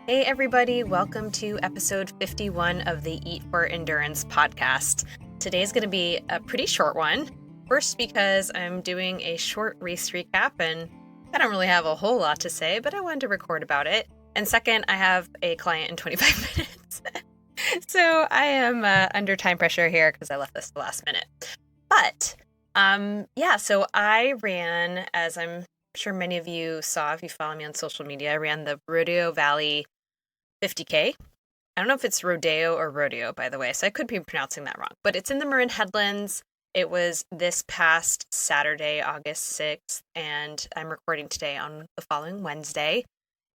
Hey, everybody, welcome to episode 51 of the Eat for Endurance podcast. Today's going to be a pretty short one. First, because I'm doing a short race recap and I don't really have a whole lot to say, but I wanted to record about it. And second, I have a client in 25 minutes. So I am under time pressure here because I left this the last minute. But so I ran, as I'm sure many of you saw if you follow me on social media, I ran the Rodeo Valley 50K. I don't know if it's Rodeo or Rodeo, by the way, so I could be pronouncing that wrong. But it's in the Marin Headlands. It was this past Saturday, August 6th, and I'm recording today on the following Wednesday.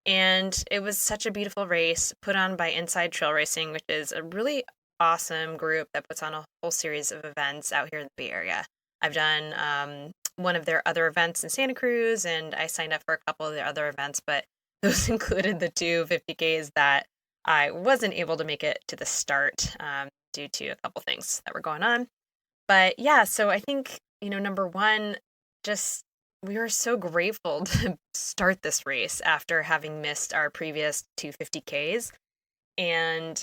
And it was such a beautiful race put on by Inside Trail Racing, which is a really awesome group that puts on a whole series of events out here in the Bay Area. I've done one of their other events in Santa Cruz, and I signed up for a couple of their other events, but those included the two 50Ks that I wasn't able to make it to the start due to a couple things that were going on. But yeah, so I think, number one, just we were so grateful to start this race after having missed our previous two 50Ks. And,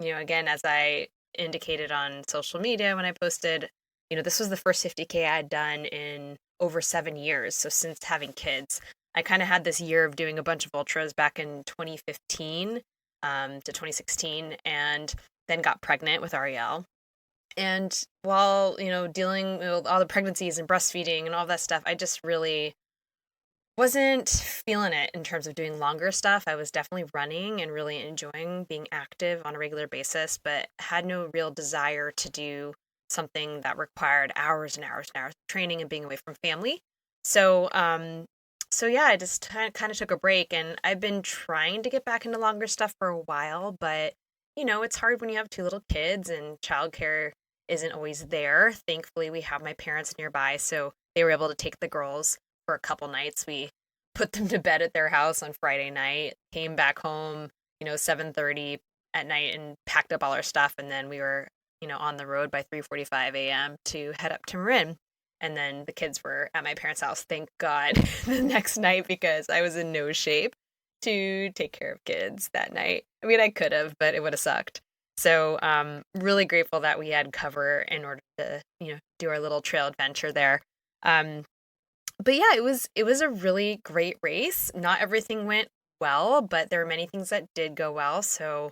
again, as I indicated on social media when I posted, this was the first 50K I had done in over 7 years. So since having kids, I kind of had this year of doing a bunch of ultras back in 2015 to 2016, and then got pregnant with Ariel. And while, dealing with all the pregnancies and breastfeeding and all that stuff, I just really wasn't feeling it in terms of doing longer stuff. I was definitely running and really enjoying being active on a regular basis, but had no real desire to do something that required hours and hours and hours of training and being away from family. So yeah, I just kind of took a break, and I've been trying to get back into longer stuff for a while, but it's hard when you have two little kids and childcare isn't always there. Thankfully, we have my parents nearby, so they were able to take the girls for a couple nights. We put them to bed at their house on Friday night, came back home, 7:30 at night and packed up all our stuff, and then we were, on the road by 3:45 a.m. to head up to Marin. And then the kids were at my parents' house, thank God, the next night, because I was in no shape to take care of kids that night. I mean, I could have, but it would have sucked. So really grateful that we had cover in order to, do our little trail adventure there. But yeah, it was a really great race. Not everything went well, but there were many things that did go well. So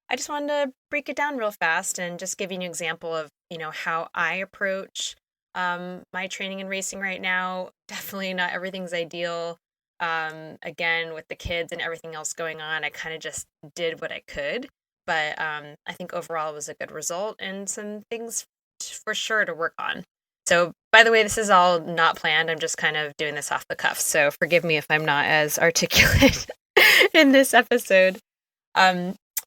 I just wanted to break it down real fast and just give you an example of, how I approach my training and racing right now. Definitely not everything's ideal. Again, with the kids and everything else going on, I kind of just did what I could. But I think overall it was a good result and some things for sure to work on. So, by the way, this is all not planned. I'm just kind of doing this off the cuff. So forgive me if I'm not as articulate in this episode.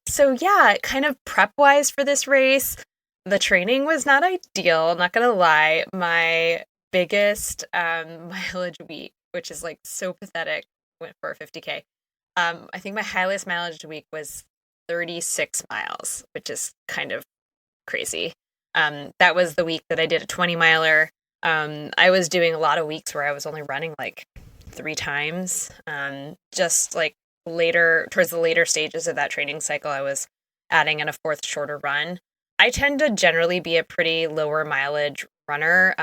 So yeah, kind of prep wise for this race, the training was not ideal, not gonna lie. My biggest mileage week, which is like so pathetic for a 50K. I think my highest mileage week was 36 miles, which is kind of crazy. That was the week that I did a 20 miler. I was doing a lot of weeks where I was only running like 3 times. Just like towards the later stages of that training cycle, I was adding in a 4th shorter run. I tend to generally be a pretty lower mileage runner,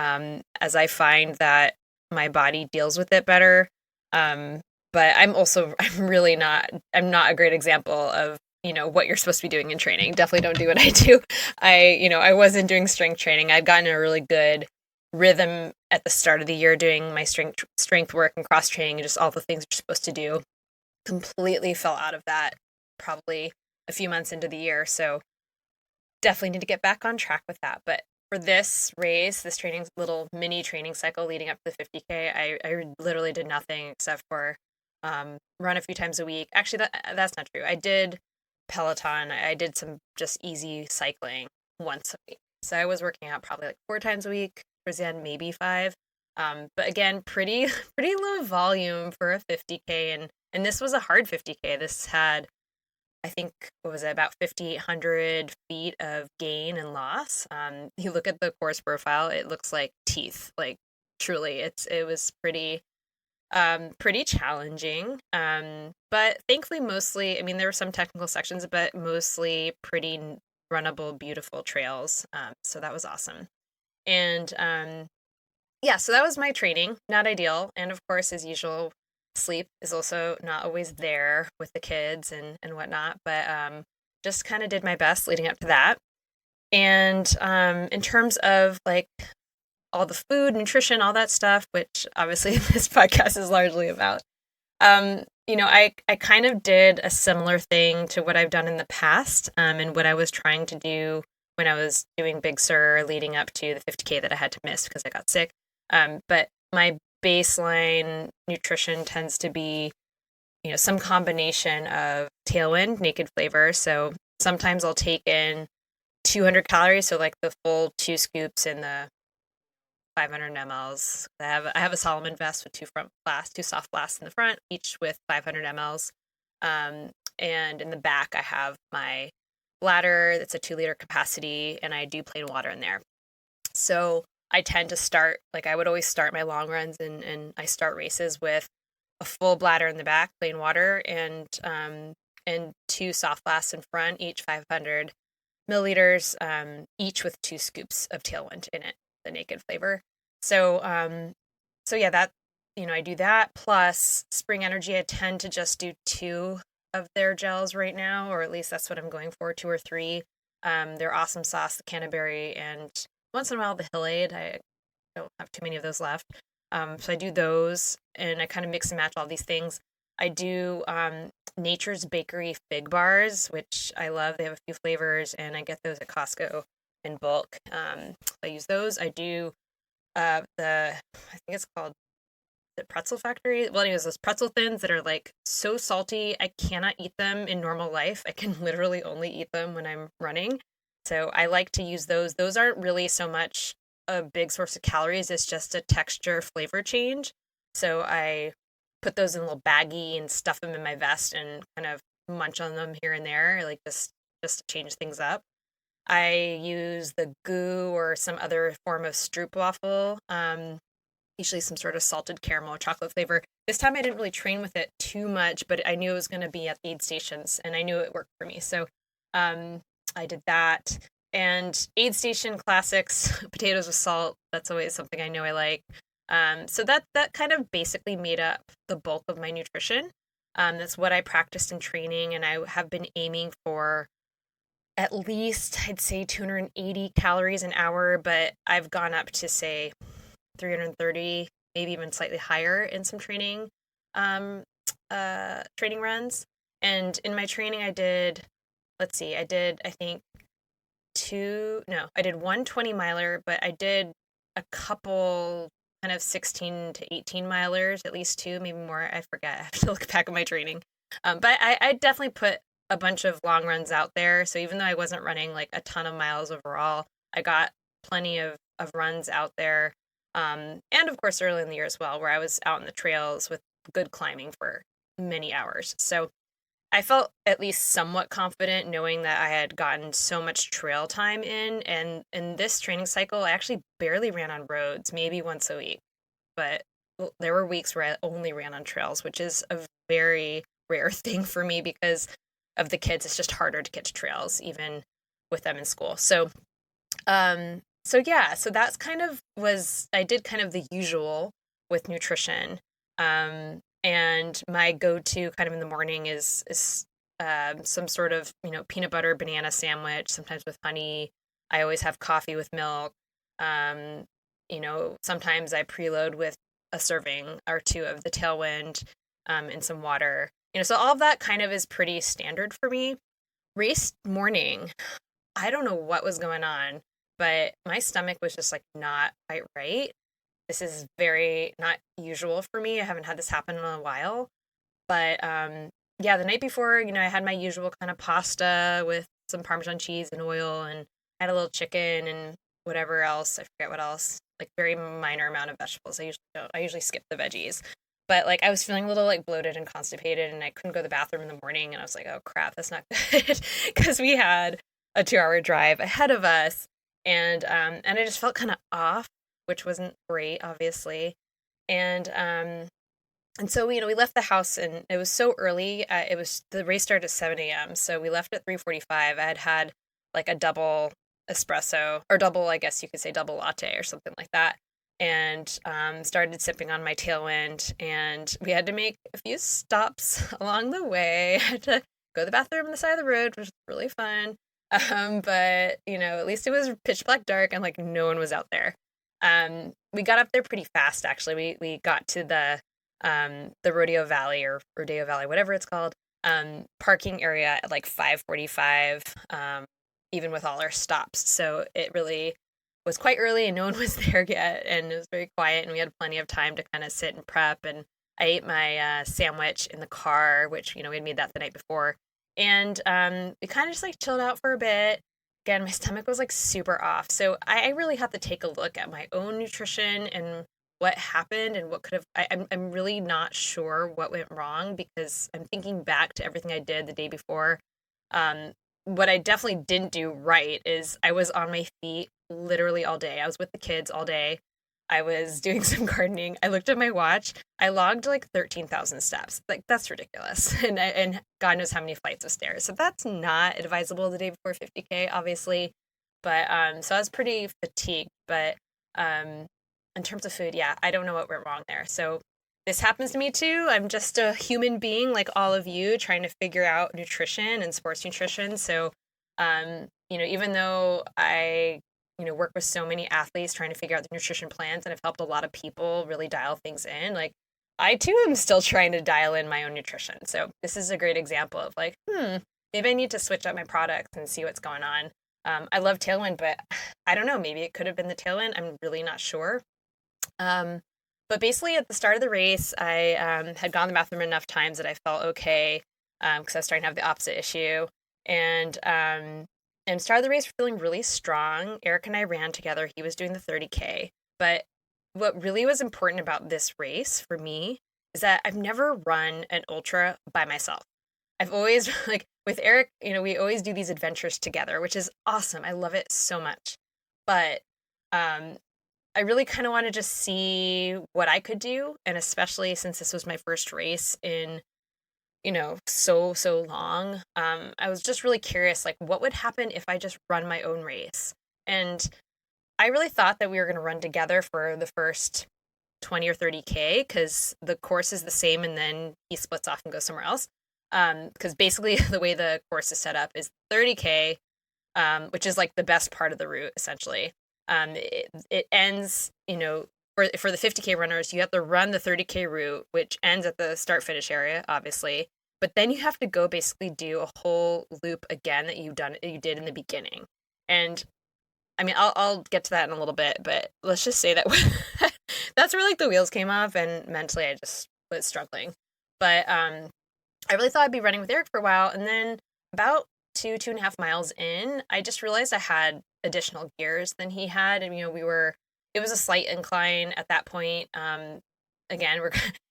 as I find that my body deals with it better. But I'm not a great example of, what you're supposed to be doing in training. Definitely don't do what I do. I wasn't doing strength training. I'd gotten a really good rhythm at the start of the year doing my strength work and cross training and just all the things you're supposed to do. Completely fell out of that probably a few months into the year. So definitely need to get back on track with that. But for this race, this little mini training cycle leading up to the 50K, I literally did nothing except for run a few times a week. Actually, that's not true. I did Peloton. I did some just easy cycling once a week. So I was working out probably like 4 times a week. Towards the end, maybe 5. But again, pretty low volume for a 50K. And this was a hard 50K. This had, I think, what was it, about 5,800 feet of gain and loss. You look at the course profile, it looks like teeth. Like truly, it was pretty Pretty challenging. But thankfully, mostly, I mean, there were some technical sections, but mostly pretty runnable, beautiful trails. So that was awesome. And yeah, so that was my training. Not ideal. And of course, as usual, sleep is also not always there with the kids and whatnot. But just kind of did my best leading up to that. And in terms of like all the food, nutrition, all that stuff, which obviously this podcast is largely about. I kind of did a similar thing to what I've done in the past, and what I was trying to do when I was doing Big Sur leading up to the 50K that I had to miss because I got sick. But my baseline nutrition tends to be, some combination of Tailwind, Naked Flavor. So sometimes I'll take in 200 calories, so like the full 2 scoops in the 500 mLs. I have a Solomon vest with two soft flasks in the front, each with 500 mLs. And in the back, I have my bladder that's a 2-liter capacity, and I do plain water in there. So I tend to start, like I would always start my long runs and I start races with a full bladder in the back, plain water, and 2 soft flasks in front, each 500 milliliters, each with 2 scoops of Tailwind in it, the Naked Flavor. So yeah, that, I do that plus Spring Energy. I tend to just do 2 of their gels right now, or at least that's what I'm going for, 2 or 3. Their Awesome Sauce, the Canterbury, and once in a while the Hillade. I don't have too many of those left. So I do those, and I kind of mix and match all these things. I do Nature's Bakery fig bars, which I love. They have a few flavors, and I get those at Costco in bulk. I use those. I do I think it's called the Pretzel Factory. Well, anyways, those pretzel thins that are like so salty, I cannot eat them in normal life. I can literally only eat them when I'm running. So I like to use those. Those aren't really so much a big source of calories. It's just a texture flavor change. So I put those in a little baggie and stuff them in my vest and kind of munch on them here and there, like just to change things up. I use the goo or some other form of stroopwafel, usually some sort of salted caramel or chocolate flavor. This time I didn't really train with it too much, but I knew it was going to be at the aid stations, and I knew it worked for me. So I did that. And aid station classics, potatoes with salt, that's always something I know I like. So that kind of basically made up the bulk of my nutrition. That's what I practiced in training, and I have been aiming for at least, I'd say 280 calories an hour, but I've gone up to say 330, maybe even slightly higher in some training runs. And in my training I did, I think I did 120 miler, but I did a couple kind of 16 to 18 milers, at least 2, maybe more. I forget. I have to look back at my training. But I definitely put a bunch of long runs out there. So even though I wasn't running like a ton of miles overall, I got plenty of runs out there. And of course, early in the year as well, where I was out in the trails with good climbing for many hours. So I felt at least somewhat confident knowing that I had gotten so much trail time in. And in this training cycle, I actually barely ran on roads, maybe once a week. But there were weeks where I only ran on trails, which is a very rare thing for me because of the kids. It's just harder to get to trails, even with them in school. So that's kind of I did kind of the usual with nutrition. And my go-to kind of in the morning is some sort of, peanut butter banana sandwich, sometimes with honey. I always have coffee with milk. Sometimes I preload with a serving or 2 of the Tailwind, and some water. So all of that kind of is pretty standard for me. Race morning, I don't know what was going on, but my stomach was just like not quite right. This is very not usual for me. I haven't had this happen in a while. But the night before, I had my usual kind of pasta with some Parmesan cheese and oil, and I had a little chicken and whatever else. I forget what else. Like very minor amount of vegetables. I usually don't. I usually skip the veggies. But like I was feeling a little like bloated and constipated, and I couldn't go to the bathroom in the morning, and I was like, oh crap, that's not good. Because we had a 2-hour drive ahead of us, and I just felt kind of off, which wasn't great, obviously. And And so, we left the house and it was so early. The race started at 7 a.m. So we left at 3:45. I had like a double espresso or double, I guess you could say double latte or something like that. And started sipping on my tailwind. And we had to make a few stops along the way. I had to go to the bathroom on the side of the road, which was really fun. But, at least it was pitch black dark and like no one was out there. We got up there pretty fast, actually. We got to the Rodeo Valley or Rodeo Valley, whatever it's called, parking area at like 5:45, even with all our stops. So it really was quite early and no one was there yet. And it was very quiet and we had plenty of time to kind of sit and prep. And I ate my sandwich in the car, which, we had made that the night before. And we kind of just like chilled out for a bit. Again, my stomach was like super off. So I really had to take a look at my own nutrition and what happened and what could have. I'm really not sure what went wrong because I'm thinking back to everything I did the day before. What I definitely didn't do right is I was on my feet literally all day. I was with the kids all day. I was doing some gardening. I looked at my watch. I logged like 13,000 steps. Like, that's ridiculous. And God knows how many flights of stairs. So that's not advisable the day before 50K, obviously. But so I was pretty fatigued. But in terms of food, yeah, I don't know what went wrong there. So this happens to me too. I'm just a human being like all of you trying to figure out nutrition and sports nutrition. So, even though I work with so many athletes trying to figure out the nutrition plans and I've helped a lot of people really dial things in. Like I too am still trying to dial in my own nutrition. So this is a great example of like, maybe I need to switch up my products and see what's going on. I love Tailwind, but I don't know, maybe it could have been the Tailwind. I'm really not sure. But basically at the start of the race, I had gone to the bathroom enough times that I felt okay because I was starting to have the opposite issue. And started the race feeling really strong. Eric and I ran together. He was doing the 30K. But what really was important about this race for me is that I've never run an ultra by myself. I've always, like with Eric, we always do these adventures together, which is awesome. I love it so much. But I really kind of want to just see what I could do. And especially since this was my first race in so long. I was just really curious, like, what would happen if I just run my own race? And I really thought that we were going to run together for the first 20 or 30K because the course is the same and then he splits off and goes somewhere else. Because basically the way the course is set up is 30K, which is like the best part of the route, essentially. It ends, for the 50K runners, you have to run the 30K route, which ends at the start finish area, obviously. But then you have to go basically do a whole loop again that you did in the beginning. And I mean, I'll get to that in a little bit, but let's just say that that's where like the wheels came off and mentally I just was struggling. But I really thought I'd be running with Eric for a while. And then about 2.5 miles in, I just realized I had additional gears than he had. And, it was a slight incline at that point. Again,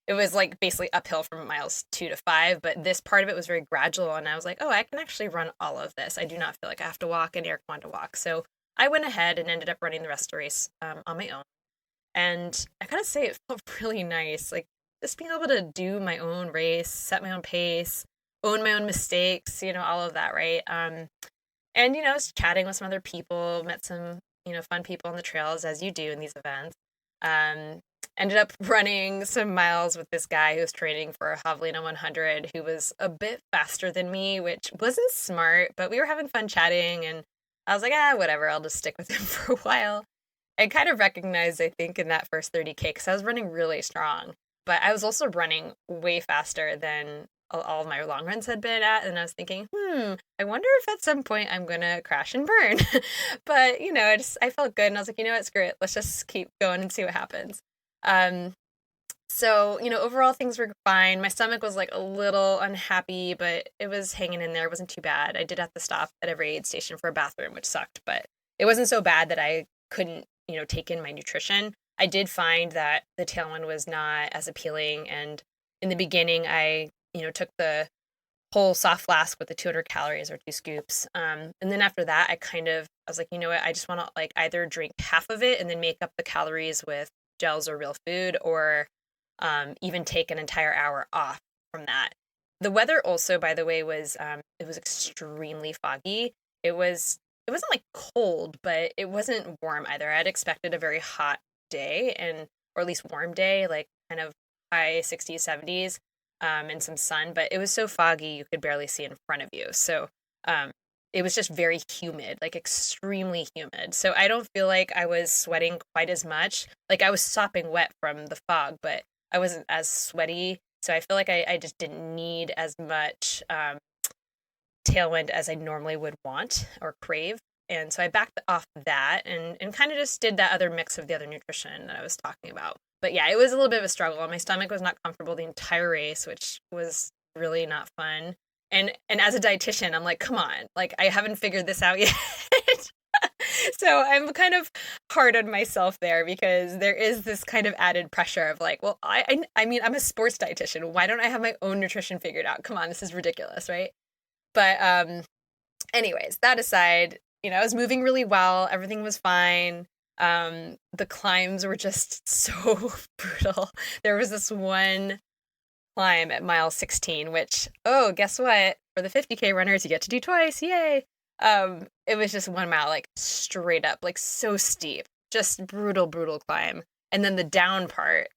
it was like basically uphill from miles 2 to 5, but this part of it was very gradual. And I was like, oh, I can actually run all of this. I do not feel like I have to walk, and Eric wanted to walk. So I went ahead and ended up running the rest of the race on my own. And I gotta say, it felt really nice. Like just being able to do my own race, set my own pace, own my own mistakes, all of that, right? And, I was chatting with some other people, met some, fun people on the trails, as you do in these events. Ended up running some miles with this guy who was training for a Javelina 100 who was a bit faster than me, which wasn't smart, but we were having fun chatting, and I was like, whatever, I'll just stick with him for a while. I kind of recognized, I think, in that first 30K, because I was running really strong, but I was also running way faster than all of my long runs had been at, and I was thinking, I wonder if at some point I'm going to crash and burn. But, I felt good, and I was like, what, screw it, let's just keep going and see what happens. So, overall things were fine. My stomach was like a little unhappy, but it was hanging in there. It wasn't too bad. I did have to stop at every aid station for a bathroom, which sucked, but it wasn't so bad that I couldn't, take in my nutrition. I did find that the Tailwind was not as appealing. And in the beginning, I, took the whole soft flask with the 200 calories or 2 scoops. And then after that, I was like, what, I just want to like either drink half of it and then make up the calories with gels or real food, or even take an entire hour off from that. The weather also, by the way, was it was extremely foggy. It wasn't like cold, but it wasn't warm either. I'd expected a very hot day or at least warm day, like kind of high 60s, 70s, and some sun, but it was so foggy you could barely see in front of you. So um, it was just very humid, like extremely humid. So I don't feel like I was sweating quite as much. Like I was sopping wet from the fog, but I wasn't as sweaty. So I feel like I just didn't need as much tailwind as I normally would want or crave. And so I backed off that and kind of just did that other mix of the other nutrition that I was talking about. But yeah, it was a little bit of a struggle. My stomach was not comfortable the entire race, which was really not fun. And as a dietitian, I'm like, come on, like I haven't figured this out yet. So I'm kind of hard on myself there because there is this kind of added pressure of like, well, I mean, I'm a sports dietitian. Why don't I have my own nutrition figured out? Come on, this is ridiculous, right? But anyways, that aside, I was moving really well. Everything was fine. The climbs were just so brutal. There was this one climb at mile 16, which, oh, guess what? For the 50K runners, you get to do twice. Yay. It was just 1 mile, like straight up, like so steep, just brutal climb. And then the down part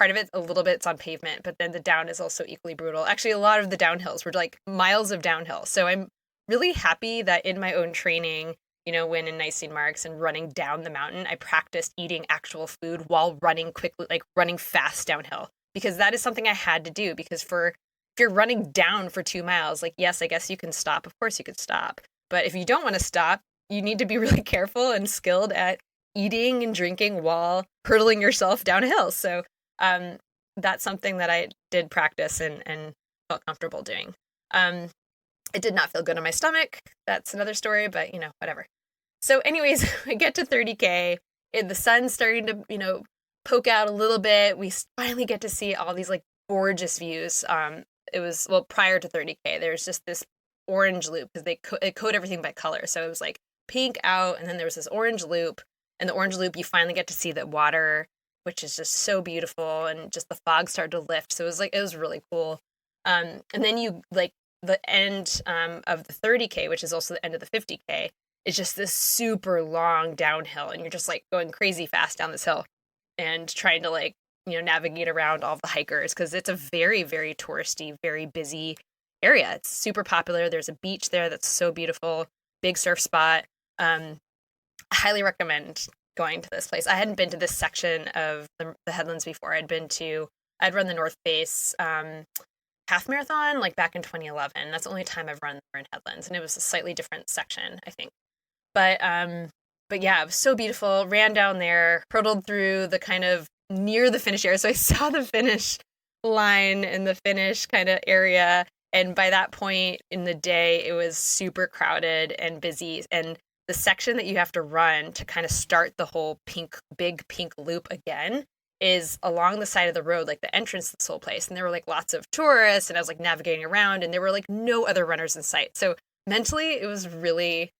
of it, a little bit's on pavement, but then the down is also equally brutal. Actually, a lot of the downhills were like miles of downhill. So I'm really happy that in my own training, when in Nicene Marks and running down the mountain, I practiced eating actual food while running quickly, like running fast downhill, because that is something I had to do. Because if you're running down for 2 miles, like, yes, I guess you can stop. Of course you could stop. But if you don't want to stop, you need to be really careful and skilled at eating and drinking while hurtling yourself down a hill. So that's something that I did practice and felt comfortable doing. It did not feel good on my stomach. That's another story, but whatever. So anyways, I get to 30K and the sun's starting to, poke out a little bit. We finally get to see all these like gorgeous views. It was, well, prior to 30K, there's just this orange loop because they code everything by color. So it was like pink out, and then there was this orange loop, and the orange loop, you finally get to see the water, which is just so beautiful, and just the fog started to lift. So it was really cool. And then you like the end of the 30K, which is also the end of the 50K, is just this super long downhill, and you're just like going crazy fast down this hill and trying to like, navigate around all the hikers because it's a very, very touristy, very busy area. It's super popular. There's a beach there that's so beautiful, big surf spot. I highly recommend going to this place. I hadn't been to this section of the headlands before. I'd run the North Face half marathon like back in 2011. That's the only time I've run the Marin Headlands, and it was a slightly different section, I think. But yeah, it was so beautiful. Ran down there, hurtled through the kind of near the finish area. So I saw the finish line and the finish kind of area. And by that point in the day, it was super crowded and busy. And the section that you have to run to kind of start the whole big pink loop again is along the side of the road, like the entrance to this whole place. And there were like lots of tourists, and I was like navigating around, and there were like no other runners in sight. So mentally, it was really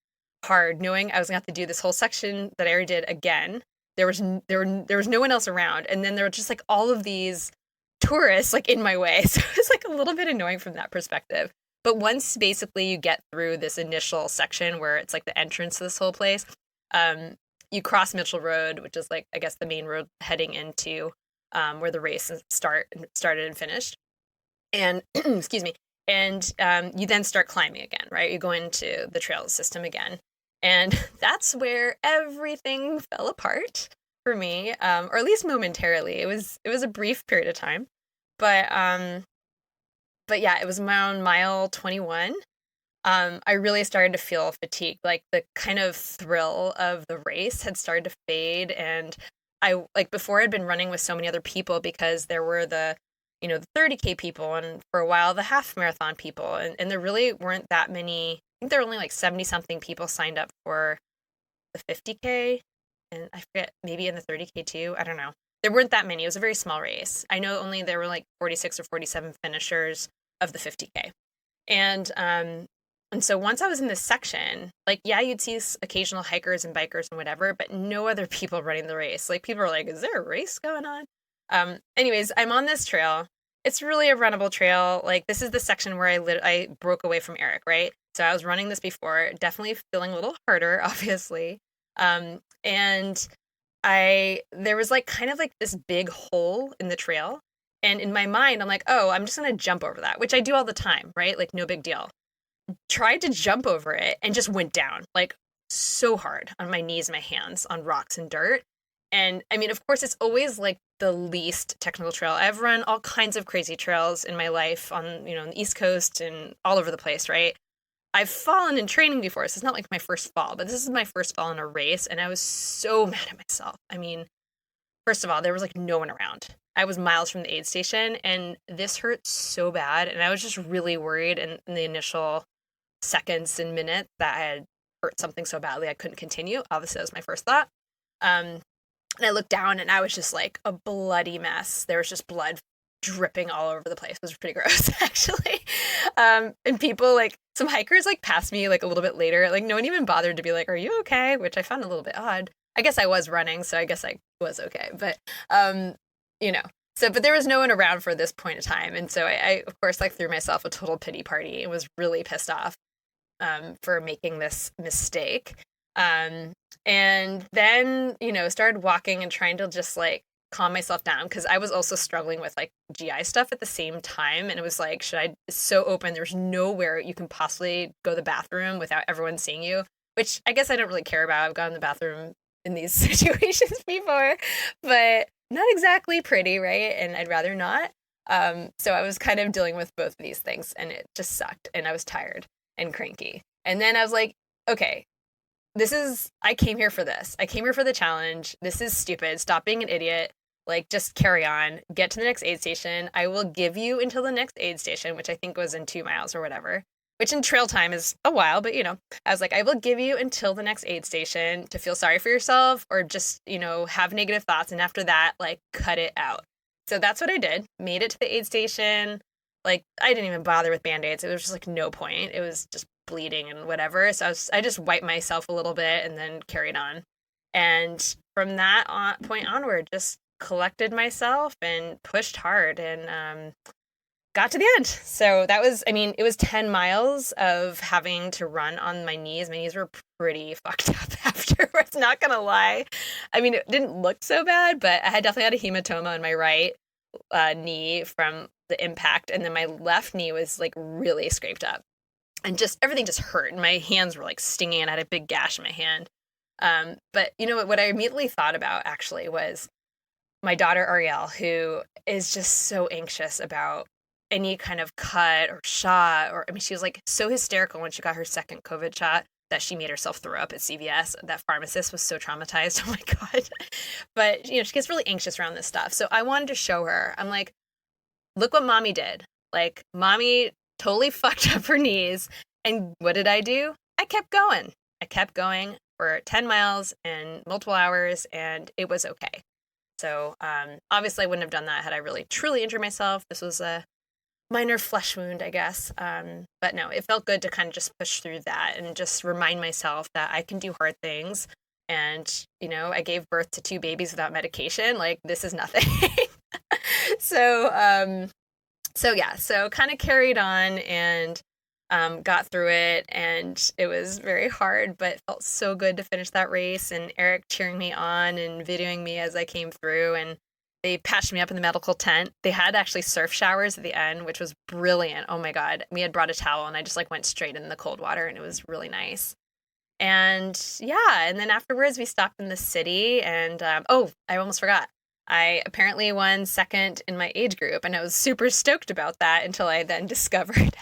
hard knowing I was gonna have to do this whole section that I already did again. There was no one else around, and then there were just like all of these tourists like in my way. So it was like a little bit annoying from that perspective. But once basically you get through this initial section where it's like the entrance to this whole place, you cross Mitchell Road, which is like, I guess, the main road heading into where the race started and finished. And excuse me. And you then start climbing again, right? You go into the trail system again. And that's where everything fell apart for me, or at least momentarily. It was a brief period of time. But yeah, it was around mile 21. I really started to feel fatigued. Like the kind of thrill of the race had started to fade. And I, like before, I'd been running with so many other people because there were the 30K people, and for a while the half marathon people. And there really weren't that many. I think there were only like 70 something people signed up for the 50K. And I forget, maybe in the 30K too. I don't know. There weren't that many. It was a very small race. I know only there were like 46 or 47 finishers of the 50K. And so once I was in this section, like, yeah, you'd see occasional hikers and bikers and whatever, but no other people running the race. Like, people were like, is there a race going on? Anyways, I'm on this trail. It's really a runnable trail. Like, this is the section where I broke away from Eric, right? So I was running this before, definitely feeling a little harder, obviously. And there was like kind of like this big hole in the trail. And in my mind, I'm like, oh, I'm just going to jump over that, which I do all the time, right? Like, no big deal. Tried to jump over it and just went down like so hard on my knees, my hands on rocks and dirt. And I mean, of course, it's always like the least technical trail. I've run all kinds of crazy trails in my life on, on the East Coast and all over the place, right? I've fallen in training before, so it's not like my first fall, but this is my first fall in a race, and I was so mad at myself. I mean, first of all, there was like no one around. I was miles from the aid station, and this hurt so bad, and I was just really worried in the initial seconds and minutes that I had hurt something so badly I couldn't continue. Obviously, that was my first thought. And I looked down, and I was just like a bloody mess. There was just blood dripping all over the place. It was pretty gross, actually. And people, like, some hikers, like, passed me, like, a little bit later. Like, no one even bothered to be like, are you okay? Which I found a little bit odd. I guess I was running, so I guess I was okay. But, but there was no one around for this point of time. And so I of course, like, threw myself a total pity party and was really pissed off for making this mistake. And then, started walking and trying to just, like, calm myself down, because I was also struggling with like GI stuff at the same time, and it was like, it's so open, there's nowhere you can possibly go to the bathroom without everyone seeing you, which I guess I don't really care about. I've gone to the bathroom in these situations before, but not exactly pretty, right? And I'd rather not. So I was kind of dealing with both of these things, and it just sucked, and I was tired and cranky. And then I was like, okay, I came here for this. I came here for the challenge. This is stupid. Stop being an idiot. Like, just carry on, get to the next aid station. I will give you until the next aid station, which I think was in 2 miles or whatever, which in trail time is a while, but I was like, I will give you until the next aid station to feel sorry for yourself, or just, have negative thoughts. And after that, like, cut it out. So that's what I did. Made it to the aid station. Like, I didn't even bother with Band-Aids. It was just like no point. It was just bleeding and whatever. So I just wiped myself a little bit and then carried on. And from that point onward, just collected myself and pushed hard and got to the end. So that was, it was 10 miles of having to run on my knees. My knees were pretty fucked up afterwards, not gonna lie. It didn't look so bad, but I had definitely had a hematoma on my right knee from the impact, and then my left knee was like really scraped up, and just everything just hurt, and my hands were like stinging, and I had a big gash in my hand. But what I immediately thought about actually was my daughter Ariel, who is just so anxious about any kind of cut or shot, or she was like so hysterical when she got her second COVID shot that she made herself throw up at CVS. That pharmacist was so traumatized. Oh my God. But she gets really anxious around this stuff. So I wanted to show her. I'm like, look what mommy did. Like, mommy totally fucked up her knees. And what did I do? I kept going. I kept going for 10 miles and multiple hours, and it was okay. So obviously I wouldn't have done that had I really truly injured myself. This was a minor flesh wound, I guess. But no, it felt good to kind of just push through that and just remind myself that I can do hard things. And, I gave birth to 2 babies without medication. Like, this is nothing. So kind of carried on and got through it, and it was very hard, but it felt so good to finish that race, and Eric cheering me on and videoing me as I came through, and they patched me up in the medical tent. They had actually surf showers at the end, which was brilliant. Oh my God. We had brought a towel, and I just like went straight in the cold water, and it was really nice. And and then afterwards we stopped in the city, and I almost forgot. I apparently won second in my age group, and I was super stoked about that until I then discovered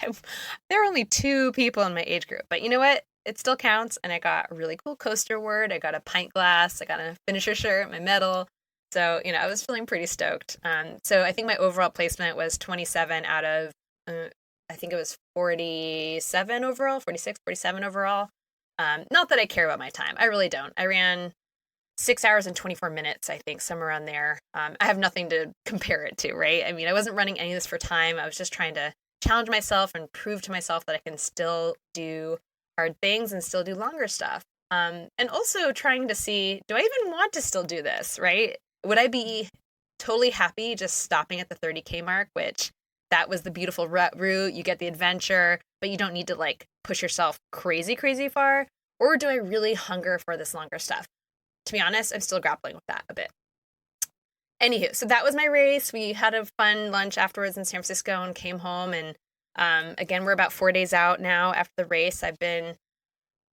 there were only 2 people in my age group. But you know what? It still counts, and I got a really cool coaster award. I got a pint glass. I got a finisher shirt, my medal. So, I was feeling pretty stoked. So I think my overall placement was 27 out of, I think it was 47 overall, 46, 47 overall. Not that I care about my time. I really don't. I ran 6 hours and 24 minutes, I think, somewhere around there. I have nothing to compare it to, right? I wasn't running any of this for time. I was just trying to challenge myself and prove to myself that I can still do hard things and still do longer stuff. And also trying to see, do I even want to still do this, right? Would I be totally happy just stopping at the 30K mark, which that was the beautiful route. You get the adventure, but you don't need to like push yourself crazy, crazy far. Or do I really hunger for this longer stuff? To be honest, I'm still grappling with that a bit. Anywho, so that was my race. We had a fun lunch afterwards in San Francisco and came home. And again, we're about 4 days out now after the race. I've been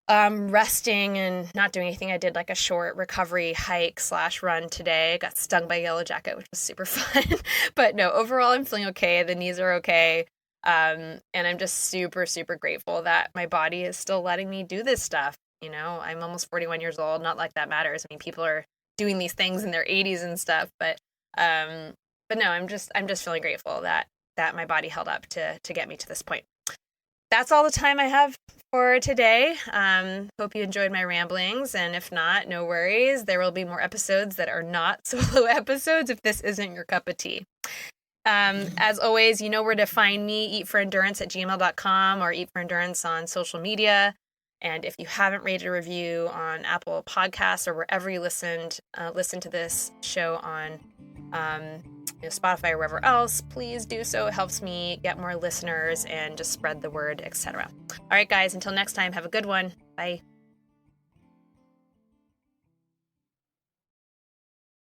resting and not doing anything. I did like a short recovery hike / run today. Got stung by a yellow jacket, which was super fun. But no, overall, I'm feeling okay. The knees are okay. And I'm just super, super grateful that my body is still letting me do this stuff. You know, I'm almost 41 years old. Not like that matters. I mean, people are doing these things in their 80s and stuff. But no, I'm just feeling grateful that my body held up to get me to this point. That's all the time I have for today. Hope you enjoyed my ramblings, and if not, no worries. There will be more episodes that are not solo episodes if this isn't your cup of tea. As always, you know where to find me, eatforendurance@gmail.com or Eat for Endurance on social media. And if you haven't rated a review on Apple Podcasts or wherever you listen to this show on Spotify or wherever else, please do so. It helps me get more listeners and just spread the word, etc. All right, guys, until next time, have a good one. Bye.